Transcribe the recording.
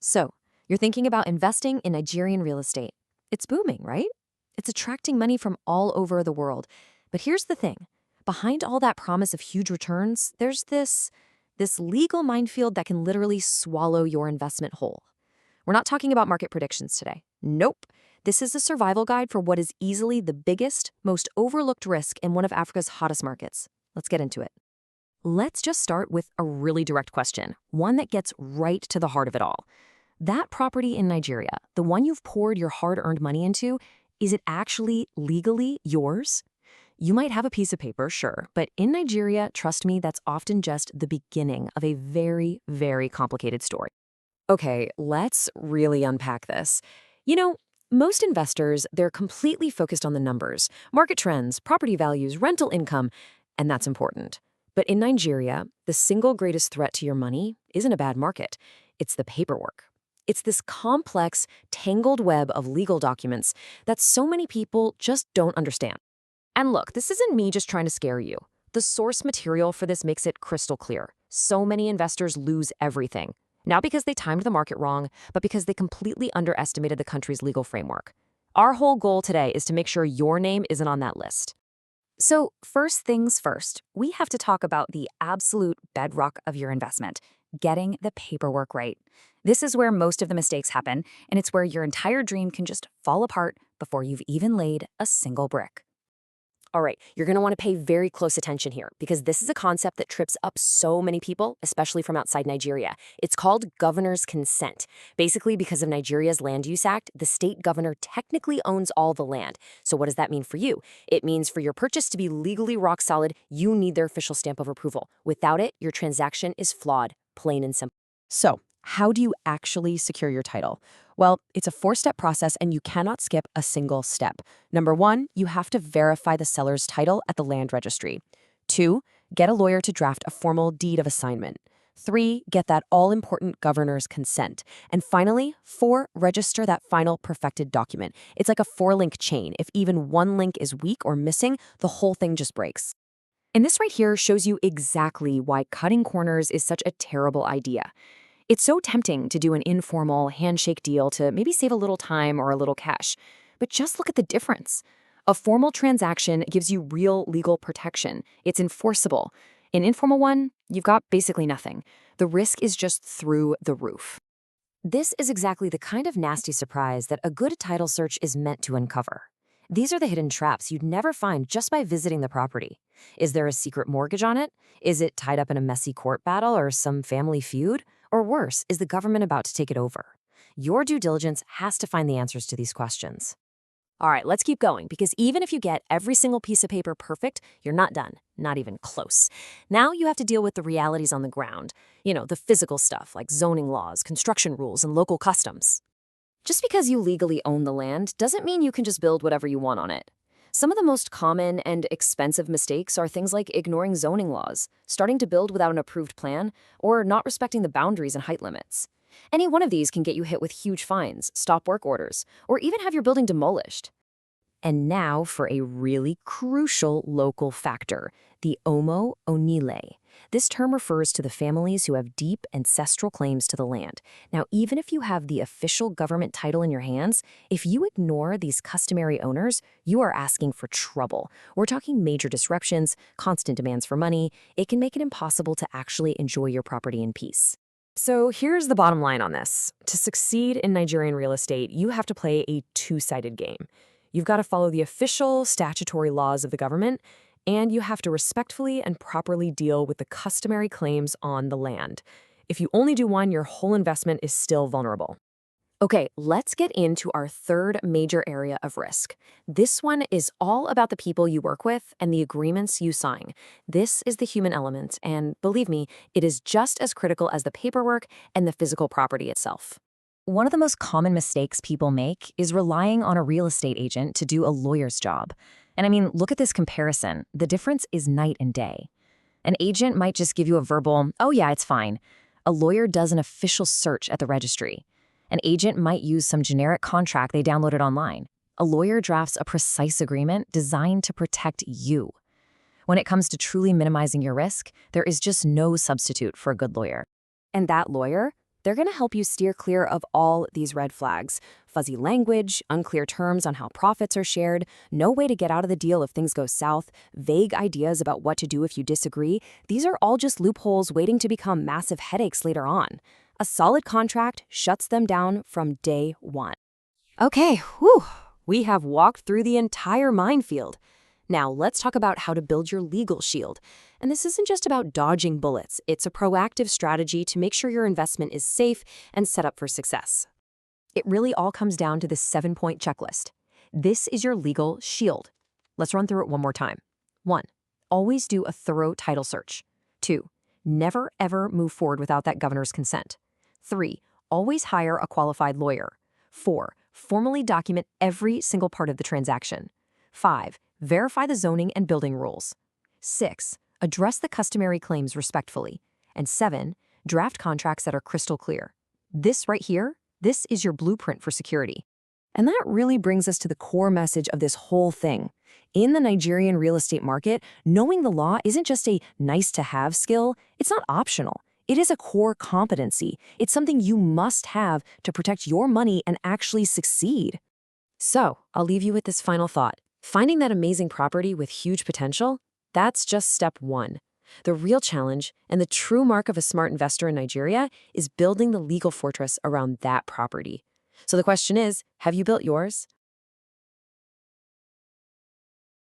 So, you're thinking about investing in Nigerian real estate. It's booming, right? It's attracting money from all over the world. But here's the thing. Behind all that promise of huge returns, there's this legal minefield that can literally swallow your investment whole. We're not talking about market predictions today. Nope. This is a survival guide for what is easily the biggest, most overlooked risk in one of Africa's hottest markets. Let's get into it. Let's just start with a really direct question, one that gets right to the heart of it all. That property in Nigeria, the one you've poured your hard-earned money into, is it actually legally yours? You might have a piece of paper, sure, but in Nigeria, trust me, that's often just the beginning of a very, very complicated story. Okay, let's really unpack this. You know, most investors, they're completely focused on the numbers, market trends, property values, rental income, and that's important. But in Nigeria, the single greatest threat to your money isn't a bad market. It's the paperwork. It's this complex, tangled web of legal documents that so many people just don't understand. And look, this isn't me just trying to scare you. The source material for this makes it crystal clear. So many investors lose everything. Not because they timed the market wrong, but because they completely underestimated the country's legal framework. Our whole goal today is to make sure your name isn't on that list. So, first things first, we have to talk about the absolute bedrock of your investment, getting the paperwork right. This is where most of the mistakes happen, and it's where your entire dream can just fall apart before you've even laid a single brick. All right, you're going to want to pay very close attention here because this is a concept that trips up so many people, especially from outside Nigeria. It's called governor's consent. Basically, because of Nigeria's Land Use Act, the state governor technically owns all the land. So what does that mean for you? It means for your purchase to be legally rock solid, you need their official stamp of approval. Without it, your transaction is flawed, plain and simple. So, how do you actually secure your title? Well, it's a four-step process and you cannot skip a single step. Number one, you have to verify the seller's title at the land registry. Two, get a lawyer to draft a formal deed of assignment. Three, get that all-important governor's consent. And finally, four, register that final perfected document. It's like a four-link chain. If even one link is weak or missing, the whole thing just breaks. And this right here shows you exactly why cutting corners is such a terrible idea. It's so tempting to do an informal handshake deal to maybe save a little time or a little cash. But just look at the difference. A formal transaction gives you real legal protection. It's enforceable. An informal one, you've got basically nothing. The risk is just through the roof. This is exactly the kind of nasty surprise that a good title search is meant to uncover. These are the hidden traps you'd never find just by visiting the property. Is there a secret mortgage on it? Is it tied up in a messy court battle or some family feud? Or worse, is the government about to take it over? Your due diligence has to find the answers to these questions. All right, let's keep going, because even if you get every single piece of paper perfect, you're not done, not even close. Now you have to deal with the realities on the ground. The physical stuff like zoning laws, construction rules, and local customs. Just because you legally own the land doesn't mean you can just build whatever you want on it. Some of the most common and expensive mistakes are things like ignoring zoning laws, starting to build without an approved plan, or not respecting the boundaries and height limits. Any one of these can get you hit with huge fines, stop work orders, or even have your building demolished. And now for a really crucial local factor, the Omo Onile. This term refers to the families who have deep ancestral claims to the land. Now, even if you have the official government title in your hands, if you ignore these customary owners, you are asking for trouble. We're talking major disruptions, constant demands for money. It can make it impossible to actually enjoy your property in peace. So here's the bottom line on this. To succeed in Nigerian real estate, you have to play a two-sided game. You've got to follow the official statutory laws of the government, and you have to respectfully and properly deal with the customary claims on the land. If you only do one, your whole investment is still vulnerable. Okay, let's get into our third major area of risk. This one is all about the people you work with and the agreements you sign. This is the human element, and believe me, it is just as critical as the paperwork and the physical property itself. One of the most common mistakes people make is relying on a real estate agent to do a lawyer's job. And I mean, look at this comparison. The difference is night and day. An agent might just give you a verbal, "Oh yeah, it's fine." A lawyer does an official search at the registry. An agent might use some generic contract they downloaded online. A lawyer drafts a precise agreement designed to protect you. When it comes to truly minimizing your risk, there is just no substitute for a good lawyer. And that lawyer, They're going to help you steer clear of all these red flags. Fuzzy language, unclear terms on how profits are shared, no way to get out of the deal if things go south, vague ideas about what to do if you disagree. These are all just loopholes waiting to become massive headaches later on. A solid contract shuts them down from day one. Okay, we have walked through the entire minefield. Now, let's talk about how to build your legal shield. And this isn't just about dodging bullets, it's a proactive strategy to make sure your investment is safe and set up for success. It really all comes down to this 7-point checklist. This is your legal shield. Let's run through it one more time. 1. Always do a thorough title search. 2. Never ever move forward without that governor's consent. 3. Always hire a qualified lawyer. 4. Formally document every single part of the transaction. 5. Verify the zoning and building rules. 6. Address the customary claims respectfully. And 7. Draft contracts that are crystal clear. This right here, this is your blueprint for security. And that really brings us to the core message of this whole thing. In the Nigerian real estate market, knowing the law isn't just a nice-to-have skill, it's not optional. It is a core competency. It's something you must have to protect your money and actually succeed. So, I'll leave you with this final thought. Finding that amazing property with huge potential, that's just step 1. The real challenge and the true mark of a smart investor in Nigeria is building the legal fortress around that property. So the question is, have you built yours?